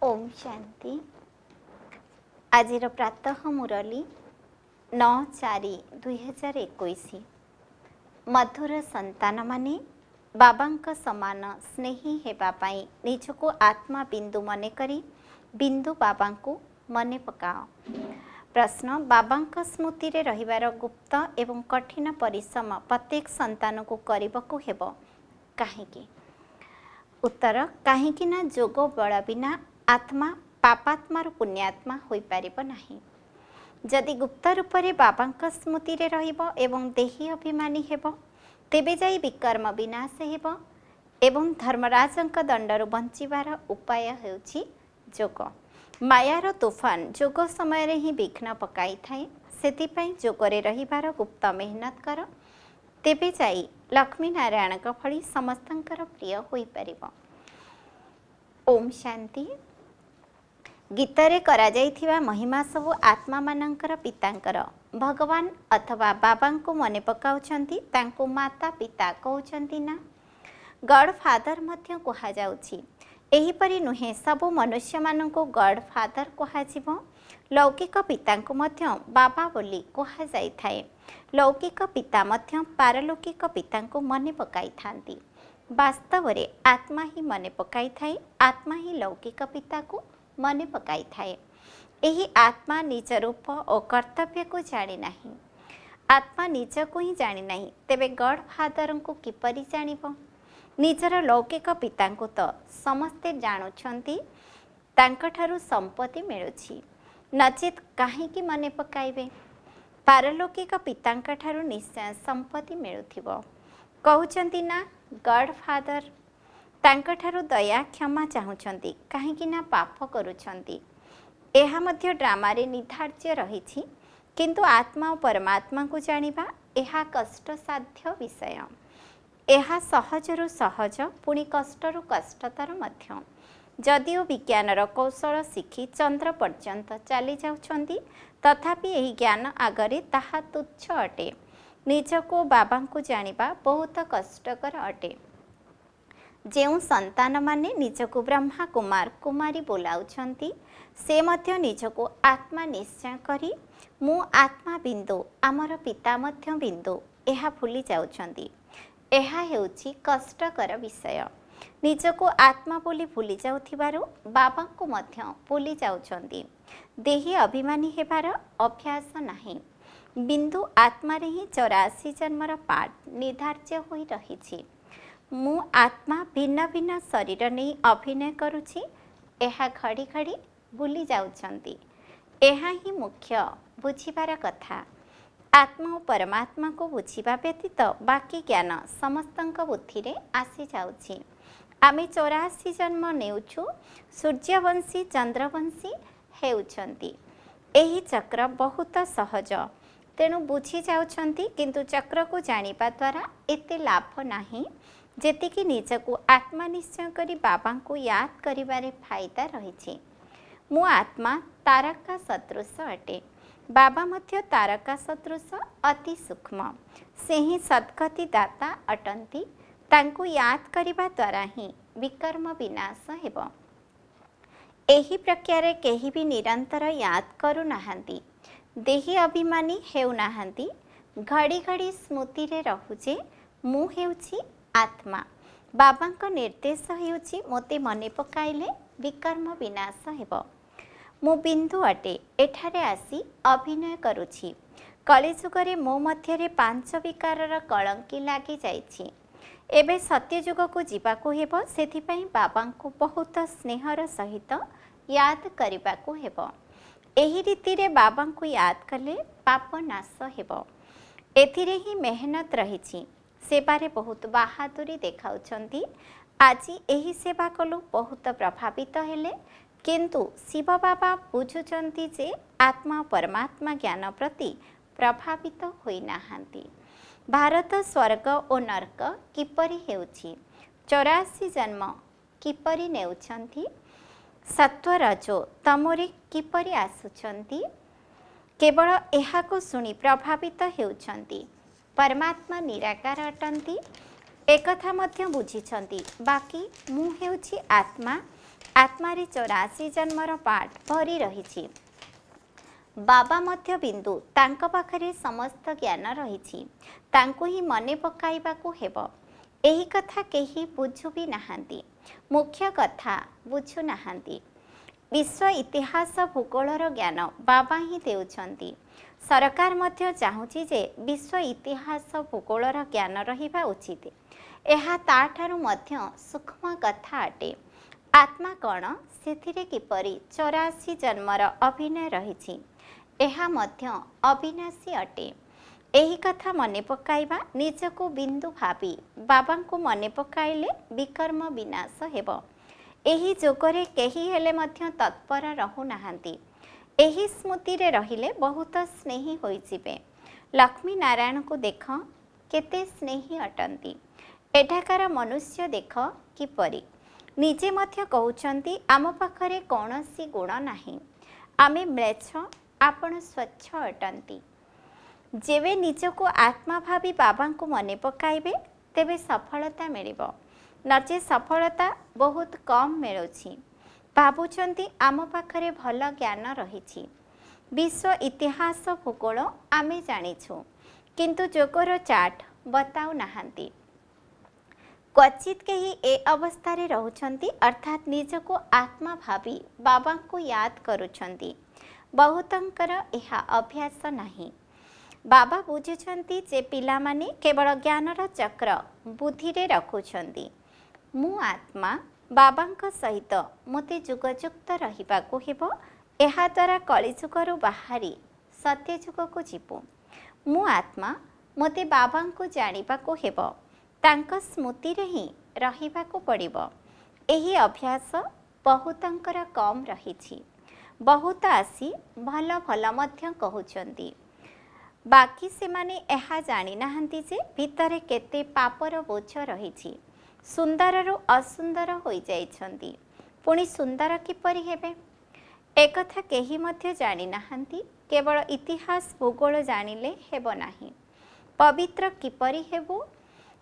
ओम शांति। आज प्रातः मुरली 9/4/2021। मधुर संतान माने बाबा समान स्नेही हेबा पाई निजको आत्मा बिंदु मने करी बिंदु बाबा को मने पकाओ। प्रश्न, बाबा स्मृति रे रहिबार गुप्त एवं कठिन परिश्रम प्रत्येक संतान को करबकु हेबो काहेकि? उत्तर, काहेकि ना जोग बल बिना आत्मा पापात्मार पुण्यात्मा होई पारिबो नाही। जदि गुप्त रूप रे बाबा स्मृति रे रहिबो एवं देही अभिमानी हेबो तेबे जाई विकर्म विनाश हेबो एवं धर्मराजंक दंडरु बंचिबार उपाय हेउछि जोग। मायार तूफान जोग समय रे ही विघ्न पकाई थाए। सेतिपई जोगरे रहिबार गुप्त मेहनत कर, तेबे जाई लक्ष्मी नारायण भली समस्तंकर प्रिय होई परिबो। ओम शांति। गीतरे करा जाइथिबा महिमा सबु आत्मा मानंकर पितांकर। भगवान अथवा बाबा को मने पकाउछंती, तांको माता पिता कहउछंती ना। गॉड फादर मध्य कहा जाउछि। एहीपरि नुहे सबु मनुष्य मानंको गॉड फादर कहा जिवो। लौकिक पितांको मध्य बाबा बोली कहा जाई थाए। लौकिक पिता मध्य पारलौकिक पितांको मने पकाई थांती। वास्तव रे आत्मा ही मने पकाई थाए। आत्मा ही लौकिक पिता को मने पकाई थाए। एही आत्मा निज रूप और कर्तव्य को जानी नहीं। आत्मा निज को ही जानी नहीं, तेबे गॉड फादर को किपरि जानिबो? निजर लौकिक पिता को तो समस्ते जानुछंती, तांकठारु संपत्ति मिलुछि, नचेत काहेकि मने पकाइबे? पारलौकिक पितांकठारु निश्चय संपत्ति मिलुथिबो। कहउछंती ना गॉड फादर तांकठारु दया क्षमा चाहुछंती, काहेकि ना पाप करुछंती। एहा मध्य ड्रामा रे निर्धार्य रहिछि, किंतु आत्मा और परमात्मा को जानिबा एहा कष्ट साध्य विषय। एहा सहजरु सहज पुणी कष्टरु कष्टतर मध्य। जदिओ विज्ञानर कौशल शिखी चंद्र पर्यंत चली जाउछंती, तथापि एही ज्ञान आगरे ताहा तुच्छ अटे। निजको बाबा को जानिबा बहुत कष्टकर अटे। जेउ संतान माने निजको ब्रह्मा कुमार कुमारी बोलाउछंती, से मध्य निजको आत्मा निश्चय करी मु आत्मा बिंदु, आमर पिता मध्य बिंदु, एहा भूली जाउछंती। एहा हेउछि कष्टकर विषय। निजको आत्मा बोली भूली जाउथिबारु बाबा को मध्य भूली जाउछंती। देही अभिमानी हेबार अभ्यास नाही। बिंदु आत्मा रे ही 84 जन्मर पाठ निर्धार्य होई रहिछि। मु आत्मा भिन्न भिन्न शरीर नहीं अभिनय करुछि, एहा घड़ी घड़ी भूली जाउछंती। एहा ही मुख्य बुझिबार कथा। आत्मा और परमात्मा को बुझिबा व्यतीत बाकी ज्ञान समस्तंक बुद्धि रे आसी जाउछि। आमे 84 जन्म नेउछु, सूर्यवंशी चंद्रवंशी हेउछंती। एही चक्र बहुत सहज, तेणु बुझी जाउछंती, किंतु चक्र को जानिबा द्वारा एते लाभ नाही जेतिकी निजको आत्मा निश्चय करी बाबा को याद करिबारे फायदा रहिछि। मु आत्मा तारका सदृश अटे। बाबा मध्य तारका सदृश अति सूक्ष्म। से ही सद्गति दाता अटंती। तांको याद करिबा द्वारा ही विकर्म विनाश हेबो। एही प्रकार केही भी निरंतर याद करू नाहंती। देही अभिमानी हेउ नाहंती। घड़ी घड़ी स्मृति रे रहुजे मु हेउछि आत्मा। बाबांक निर्देश हेउछि मोते मने पकाइले विकर्म विनाश हेबो। मु बिंदु अटे, एठारे आसी अभिनय करुछि। कलिजुगरे मो मध्यरे 5 विकारर कलंकी लागी जाइछि। एबे सत्यजुग को जीवाको हेबो, सेथिपई बाबांको बहुत स्नेहर सहित याद करिबाको हेबो। एही रीति रे बाबांको याद कले पाप नाश हेबो। एथिरे ही मेहनत रहिछि। सेवारे बहुत बहादुरी देखाउछंती। आज एही सेवा कलु बहुत प्रभावित हेले, किंतु शिव बाबा बुझुचंती जे आत्मा परमात्मा ज्ञान प्रति प्रभावित होई नाहांती। भारत स्वर्ग और नरक किपरि हेउछि, 84 जन्म किपरि नेउछंती, सत्व रजो तमोरे किपरि आसुछंती, केवल एहाको सुनी प्रभावित हेउछंती। परमात्मा निराकार अटंती, एकथा मध्य बुझिछंती। बाकी मु हेउछि आत्मा, आत्मारे 84 जन्मर पाठ भरी रही। बाबा मध्य बिंदु तांक पाखरे समस्त ज्ञान रही, तांको ही मने पकाइबाकू हेबो। एही कथा केही बुझु भी नाहांती। मुख्य कथा बुझु नाहांती। विश्व इतिहास भूगोलर ज्ञान बाबा ही देउछंती। सरकार मध्य चाहूची जे विश्व इतिहास भूगोलर ज्ञान रहिबा उचित। एहा ताठारु मध्य सूक्ष्म कथा अटे। आत्मा कण, सेथिरे किपरि 84 जन्मर अभिनय रहिछि, एहा मध्य अविनाशी अटे। एही कथा मने पकाइबा, निजको बिंदु भाबी बाबांको मने पकाइले विकर्म विनाश हेबो। एही जोगरे केही हेले मध्य तत्पर रहु नाहांती। एही स्मृति रे रहिले बहुत स्नेही होई जिबे। लक्ष्मी नारायण को देख केते स्नेही अटंती। एठाकार मनुष्य देख किपरि। निजे मध्य कहउचंती आम पाखरे कौनसी गुण नाही, आमे म्लेच्छ, आपण स्वच्छ अटंती। जेबे निजको आत्मा भावी बाबांको मने पकाइबे तेबे सफलता मिलिबो, नचे सफलता बहुत कम मिलुछि। भाबुचंती आम पाखरे भल ज्ञान रहिछि, विश्व इतिहास भूगोल आमे जानिछु, किंतु जोगर चाट बताउ नाहांती। क्वचित केही ए अवस्थारे रहुछंती, अर्थात निजको आत्मा भावी बाबांको याद करुछंती। बहुतंकर एहा अभ्यास नाही। बाबा बुझुछंती जे पिला माने केवल ज्ञानर चक्र बुद्धि रे रखुछंती। मु आत्मा बाबांक सहित मते जुगजुक्त रहिबाकू हेबो। एहा द्वारा कलिजुगरु बाहारी सत्य जुगको जीवु। मु आत्मा मते बाबांको जानिबाकू हेबो, तांक स्मृति रे ही रहिबाकू पड़िबो। एही अभ्यास बहुतंकर कम रहिछि। बहुत आसी भल भल मध्य कहउचंती, बाकी से माने एहा जानि नाहंती जे भितरे केते पापर बोझ रहिछि। सुंदररु असुंदर होई जाइछंती, पुणी सुंदर किपरि हेबे एकथा केही मध्य जानि नाहंती। केवल इतिहास भूगोल जानिले हेबो नाही। पवित्र किपरि हेबो,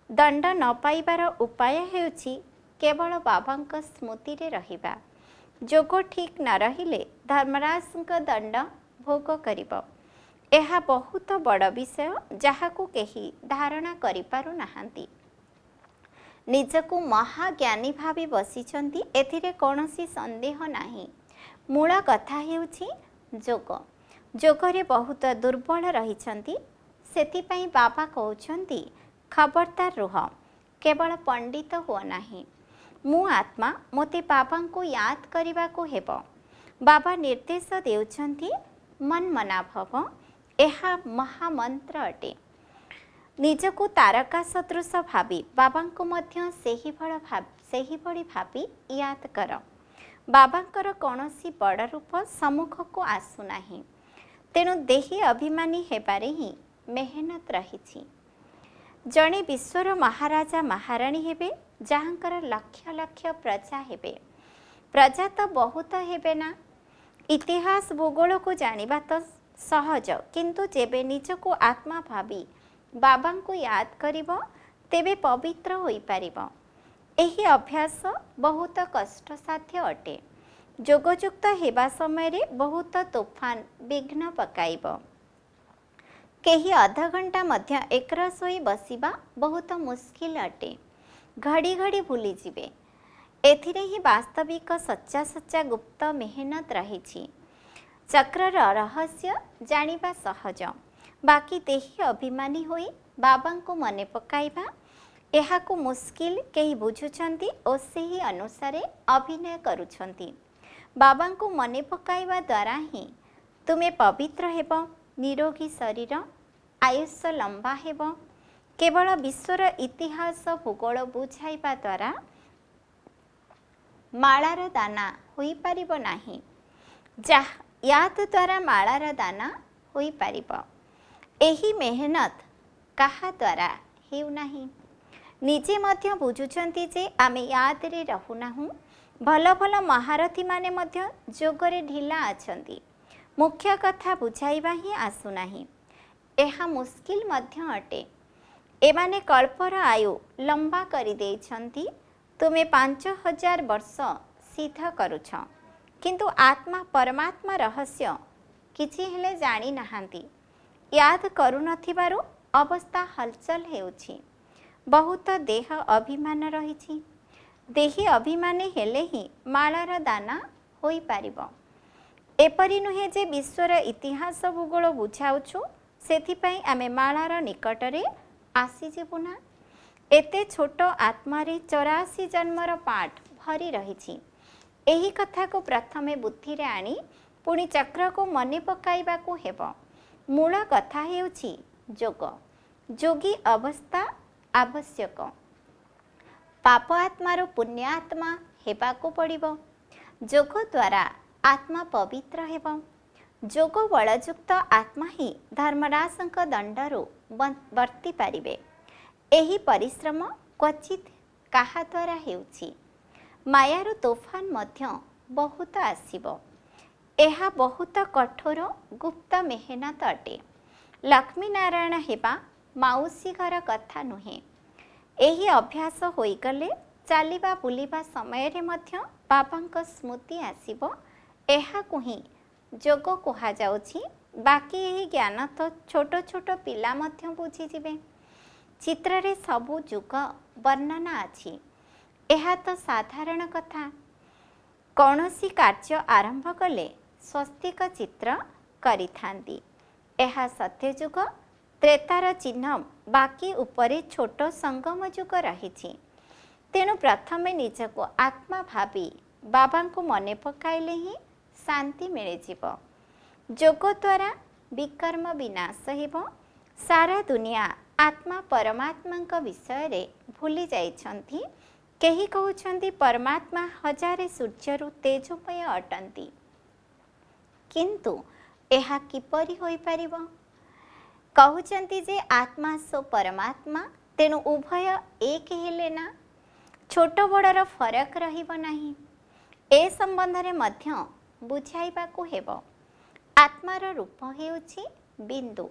दंड न पाइबार उपाय हेउछि केवल बाबांक स्मृति रे रहिबा। जोग ठीक न रहिले धर्मराजक दंड भोग करिबो। एहा बहुत बड़ विषय, जहाकू केही धारणा करि पारु नाहांती। निजकू महाज्ञानी भावी बसिछंती, एथिरे कौनसी संदेह नाही। मूल कथा हेउछि जोग। जोगरे बहुत दुर्बल रहिछंती, सेथिपई बाबा कहउछंती खबरदार रुह, केवल पंडित हो नाही। मु आत्मा मोते बाबांको याद करिबाकू हेबो। बाबा निर्देश देउछंती मन मना भव, एहा महामंत्र अटे। निजको तारका सदृश भावी बाबांको मध्य सेही भली भावी याद कर। बाबांकर कौनसी बड़ रूप सम्मुख को आसु नाही, तेणु देही अभिमानी हेबारे ही मेहनत रहिछि। जणे विश्वर महाराजा महाराणी हेबे, जहाँकर लक्ष लक्ष प्रजा हेबे। प्रजा तो बहुत हेबे ना। इतिहास भूगोल को जानिबा तो सहज, किंतु जेबे निजको आत्मा भावी बाबांको याद करिबो तेबे पवित्र होई पारिबो। एही अभ्यास बहुत कष्टसाध्य अटे। जोगयुक्त हेबा समय रे बहुत तोफान विघ्न पकाइबो। केही आधा घंटा मध्य एकरस होई बसिबा बहुत मुश्किल अटे। घड़ी घड़ी भूली जिबे। एथिरे ही वास्तविक सच्चा सच्चा गुप्त मेहनत रहिछि। चक्रर रहस्य जानिबा सहज, बाकी देही अभिमानी होई बाबांको मने पकाइबा एहाकू मुश्किल। केही बुझुछंती ओ सेही अनुसारे अभिनय करुछंती। बाबांको मने पकाइबा द्वारा ही तुमे पवित्र हेबो, निरोगी शरीर, आयुष्य लंबा हेबो। केवल विश्वर इतिहास भूगोल बुझाइबा द्वारा मालार दाना होई पारिबो नाही। याद द्वारा मालार दाना होई पारिबो। एही मेहनत काहा द्वारा हेउ नाही। निजे मध्य बुझुछंती जे आमे याद रे रहुनाहु। भल भल महारथी माने मध्य जोगरे ढिला अछंती। मुख्य कथा बुझाइबा ही आसु नाही। एहा मुश्किल मध्य अटे। एमाने कल्पर आयु लंबा करि देइछंती। तुमे 5000 वर्ष सिद्ध करुछ, किंतु आत्मा परमात्मा रहस्य किछि हेले जानी नाहांती। याद करू नथिबारु अवस्था हलचल हेउछि। बहुत देह अभिमान रहिछि। देही अभिमान हेले ही मालार दाना होई पारिबो। एपरि नुहे जे विश्वर इतिहास भूगोल बुझाउछु सेथिपई आमे मालार निकटरे आसीजिबु ना। एते छोट आत्मारे 84 जन्मर पाठ भरी रहिछि। एही कथा को प्रथमे बुद्धि रे आनी पुणी चक्र को मने पकाइबाकू हेबो। मूल कथा हेउछि जोग। जोगी अवस्था आवश्यक। पाप आत्मार पुण्य आत्मा हेबाकू पड़िबो। जोग द्वारा आत्मा पवित्र हेबो। जोग बलयुक्त आत्मा ही धर्मराजक दंडरू वर्ती पारिबे। एही परिश्रम क्वचित काहा द्वारा हेउछि। मायार तोफान मध्य बहुत आसीबो। एहा बहुत कठोर गुप्त मेहनत अटे। लक्ष्मी नारायण हेबा माउसी घर कथा नुहे। एही अभ्यास होइगले चालिबा बुलिबा समय रे मध्य बाबांक स्मृति आसीबो। एहा कुही जोग कुहा जाउछि। बाकी एही ज्ञान तो छोट छोट पिला मध्य बुझी जिबे। चित्र रे सबु जुग वर्णना अछि। एहा तो साधारण कथा। कौनसी कार्य आरंभ कले स्वस्तिक चित्र करिथांती। एहा सत्य जुग। त्रेतार चिन्ह बाकी उपरे छोट संगम जुग रहिछि। तेणु प्रथमे निजको आत्मा भावी बाबा को मने पकाइले ही शांति मिले जीव। जोग द्वारा विकर्म विनाश हेबो। सारा दुनिया आत्मा परमात्मा विषय रे भूली जाइछंती। केही कहउछंती परमात्मा हजारे सूर्यरु तेजोमय अटंती। किंतु एहा किपरि होई परिबो? कहउछंती जे आत्मा सो परमात्मा, तेणु उभय एक हेले ना। छोट बड़र फरक रहिबो नाही। ए संबंध रे मध्य बुझाइबाकू हेबो। आत्मार रूप हेउछि बिंदु।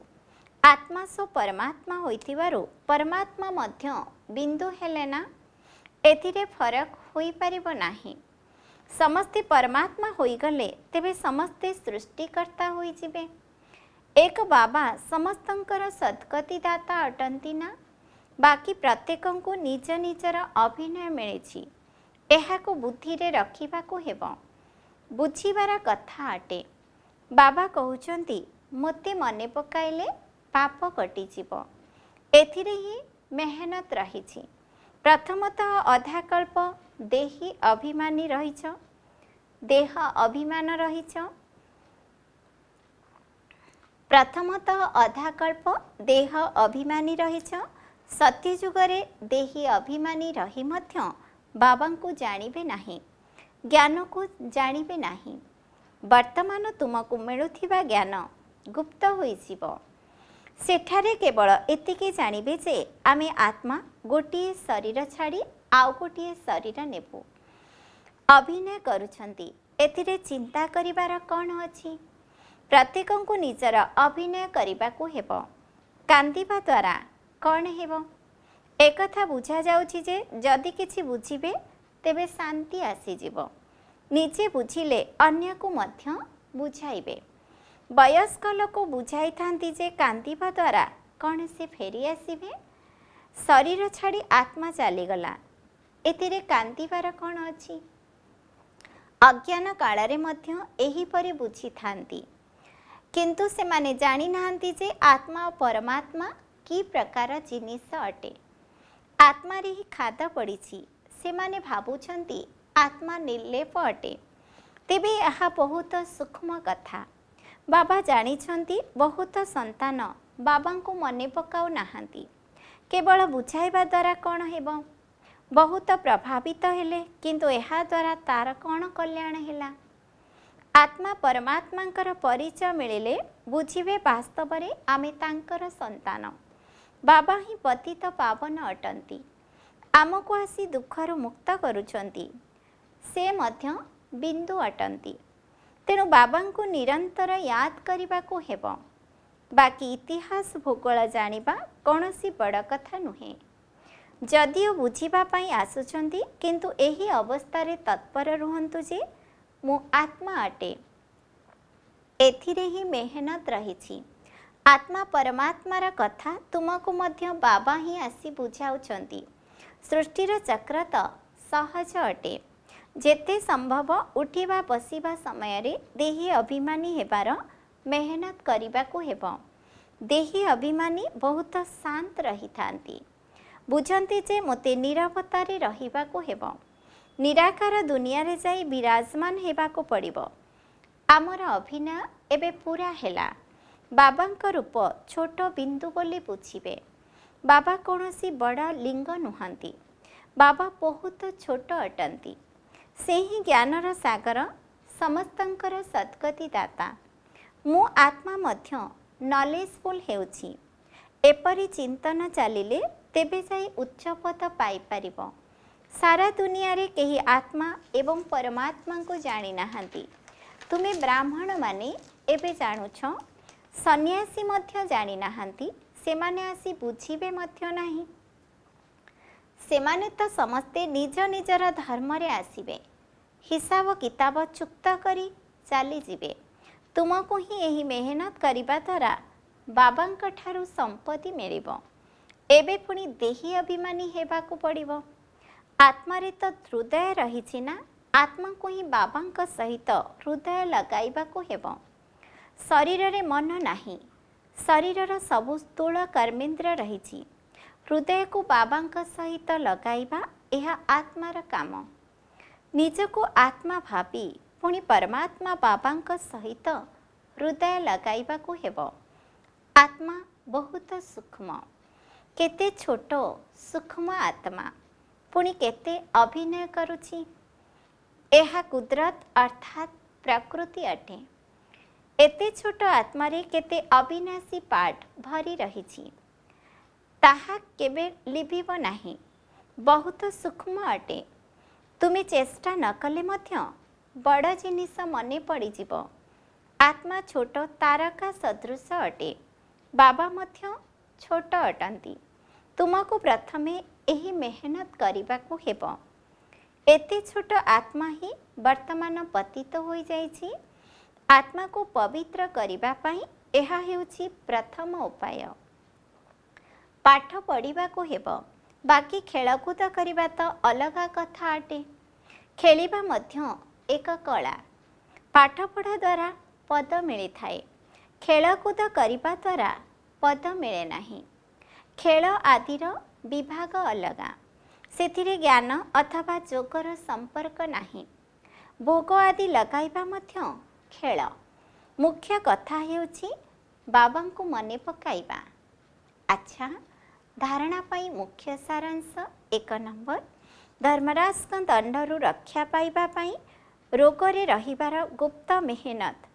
आत्मा सो परमात्मा होइतिबारु परमात्मा मध्य बिंदु हेले ना। एथिरे फरक होई परिबो नाही। समस्ते परमात्मा होइगले तेबे समस्ते सृष्टिकर्ता होई जिबे। एक बाबा समस्तंकर सद्गति दाता अटंती ना। बाकी प्रत्येकंकु निज निजर अभिनय मिलिछि। एहाको बुद्धि रे रखिबाकू हेबो। बुझिबार कथा अटे। बाबा कहउचंती मोते मने पकाइले पाप कटि जीवो। एथिरे ही मेहनत रहिछि। प्रथमतः अधाकल्प देही अभिमानी रहिछ। देह अभिमान रहिछ। प्रथमतः अधाकल्प देह अभिमानी रहिछ। सत्य जुगरे देही अभिमानी रही मध्य बाबा को जानिबे नाही। ज्ञान को जानिबे नाही। वर्तमान तुमको मिलुथिबा ज्ञान गुप्त होई जीवो। सेठारे केवल एतिके जानिबे जे आमे आत्मा गोटिए शरीर छाड़ी आउ गोटिए शरीर नेबु। अभिनय करुछंती। एथिरे चिंता करिबार कौन अछि? प्रत्येकंकु निजर अभिनय करिबाकू हेबो। कांदिबा द्वारा कौन हेबो? एकथा बुझा जाउछि जे जदि किछि बुझिबे तेबे शांति आसी जिवो। निजे बुझिले अन्य को मध्य बुझाइबे। वयस्क लोक बुझाई थांती जे कांदिबा द्वारा कौन से फेरी आसीबे। शरीर छाड़ी आत्मा चलीगला। एतिरे कांदिबार कौन अछि? अज्ञान कालरे मध्य एही परि बुझी थांती। किंतु से माने जानी नाहंती जे आत्मा और परमात्मा की प्रकार जिनिस अटे। आत्मा रे ही खादा पड़ीछि। से माने भाबुछंती आत्मा निर्लेप अटे। तेबे यह बहुत सूक्ष्म कथा। बाबा जानिछंती बहुत संतान बाबा को मने पकाउ नाहंती। केवल बुझाइबा द्वारा कौन हेबो? बहुत प्रभावित हेले, किंतु एहा द्वारा तार कौन कल्याण हेला? आत्मा परमात्मांकर परिचय मिलिले बुझिबे वास्तव रे आमे तांकर संतान। बाबा ही पतित पावन अटंती। आमको आसी दुखरु मुक्त करुछंती। से मध्य बिंदु अटंती। तेणु बाबा को निरंतर याद करिबाकू हेबो। बाकी इतिहास भूगोल जानिबा कौनसी बड़ कथा नुहे। जदिओ बुझिबापाई आसुछंती किंतु एही अवस्थारे तत्पर रुहंतु जे मु आत्मा अटे, एथिरे ही मेहनत रही। आत्मा परमात्मार कथा तुमको मध्य बाबा ही आसी बुझाउछंती। सृष्टिर चक्र तो सहज अटे। जेते संभव उठिबा बसिबा समय रे देही अभिमानी हेबार मेहनत करिबाकू हेबो। देही अभिमानी बहुत शांत रही थांती। बुझंती जे मोते निरवतारे रहिबाकू हेबो। निराकार दुनिया रे जाई विराजमान हेबाकू पड़िबो। आमर अभिनय एबे पूरा हेला। बाबांक रूप छोट बिंदु बोली बुझिबे। बाबा कौनसी बड़ा लिंग नुहंती। बाबा बहुत छोट अटंती। से ही ज्ञानर सागर, समस्तंकर सद्गति दाता। मु आत्मा मध्य नॉलेजफुल हेउछि। एपरि चिंतन चलिले तेबे जाई उच्च पद पाई परिबो। सारा दुनिया रे केही आत्मा एवं परमात्मा को जानी नाहंती। तुमे ब्राह्मण माने एबे जानुछ, सन्यासी मध्य जानी नाहंती। सेमाने आसी बुझिबे मध्य नाही। सेमाने तो समस्ते निज निजर धर्म रे आसीबे, हिसाब किताब चुक्त करी चली जिबे। तुमको ही यही मेहनत करिबा द्वारा बाबांक ठारू संपत्ति मिलिबो। एबे पुणी देही अभिमानी हेबाकू पड़िबो। आत्मारे तो हृदय रही ना, आत्मा को ही बाबांक सहित हृदय लगाइबाकू हेबो। शरीर रे मन नाही। शरीरर सबु स्थूल कर्मेंद्र रही। हृदय को बाबांक सहित लगाइबा यह आत्मार काम। निजको आत्मा भाबी पुणी परमात्मा बाबांक सहित हृदय लगाइबाकू हेबो। आत्मा बहुत सूक्ष्म, केते छोट सूक्ष्म आत्मा पुणी केते अभिनय करुछि। एहा कुदरत अर्थात प्रकृति अटे। एते छोट आत्मारे केते अविनाशी पाठ भरी रहिछि। ताहा केबे लिभिब नाही। बहुत सूक्ष्म अटे। तुमे चेष्टा न कले मध्य बड़ जिनिस मने पड़ीजिब। आत्मा छोट तारका सदृश अटे। बाबा मध्य छोट अटंती। तुमको प्रथमे एही मेहनत करिबाकू हेबो। एते छोट आत्मा ही वर्तमान पतित होई जाइछि। आत्मा को पवित्र करिबा पई एहा हेउछि प्रथम उपाय। पाठ पढ़िबाकू हेबो। बाकी खेलकूद करिबा तो अलगा कथा अटे। खेलिबा मध्य एक कला। पाठ पढ़ा द्वारा पद मिली थाए। खेलकूद करिबा द्वारा पद मिले नाही। खेल आदिर विभाग अलगा। सेथिरे ज्ञान अथवा जोगर संपर्क नाही। भोग आदि लगाइबा मध्य खेल। मुख्य कथा हेउछि बाबांकु मने पकाइबा। अच्छा, धारणा पाई मुख्य सारांश 1 नंबर, धर्मराजक दंडरू रक्षा पाइबा पाई रोगरे रहिबार गुप्त मेहनत।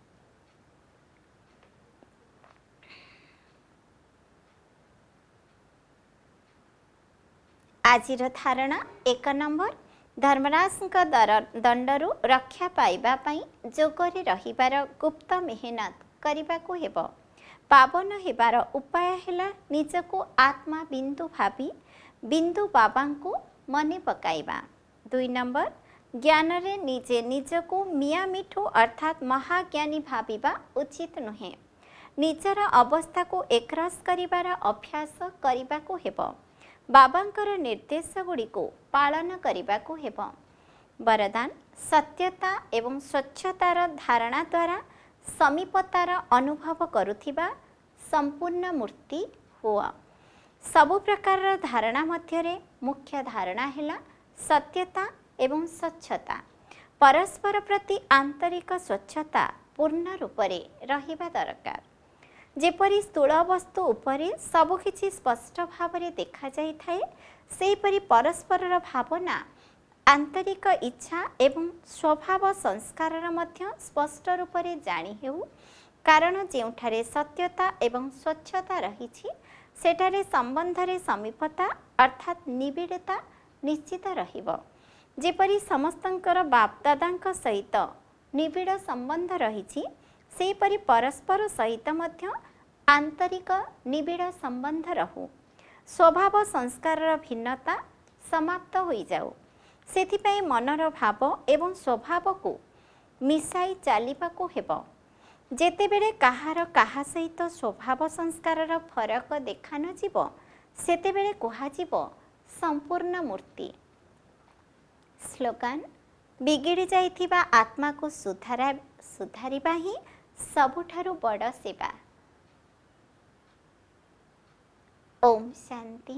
आजिर धारणा 1 नंबर, धर्मराजक दंडरू रक्षा पाइबा पाई जोगरे रहिबार गुप्त मेहनत करिबाकू हेबो। पावन हेबार उपाय हेला निजको आत्मा बिंदु भाबी बिंदु बाबांकू मने पकाइबा। 2 नंबर, ज्ञान रे निजे निजको मिया मिठू अर्थात महाज्ञानी भाबिबा उचित नुहे। निजर अवस्था को एकरस करिबार अभ्यास करिबाकू हेबो। बाबांकर निर्देश गुड़ी को पालन करिबाकू हेबो। वरदान, सत्यता एवं स्वच्छतार धारणा द्वारा समीपतार अनुभव करुथिबा संपूर्ण मूर्ति हुआ। सबु प्रकार धारणा मध्यरे मुख्य धारणा हेला सत्यता एवं स्वच्छता। परस्पर प्रति आंतरिक स्वच्छता पूर्ण रूपरे रहिबा दरकार। जेपरि स्थूल वस्तु उपरे सबकिछि स्पष्ट भावरे देखा जाई थाए, सेहीपरि परस्परर भावना, आंतरिक इच्छा एवं स्वभाव संस्कारर मध्य स्पष्ट रूपरे जानी हेउ। कारण जेउठारे सत्यता एवं स्वच्छता रहिछि सेठारे संबंधरे समीपता अर्थात निबिड़ता निश्चित रहिब। जेपरि समस्तंकर बापदादांक सहित निबिड़ संबंध रहिछि, सेहीपरि परस्पर सहित मध्य आंतरिक निबिड़ संबंध रहु। स्वभाव संस्कार भिन्नता समाप्त हो जाऊ सेथिपाई मनर भाव एवं स्वभाव को मिसाई चलिबाकू हेब। जेतेबेले कहार काहा सहित स्वभाव संस्कार फरक देखा न जीव सेतेबेले कुहाजिब संपूर्ण मूर्ति। स्लोगान बिगिड़ी जाइथिबा आत्मा को सुधारिबा ही सबुठारु बड़ सेवा। ओम शांति।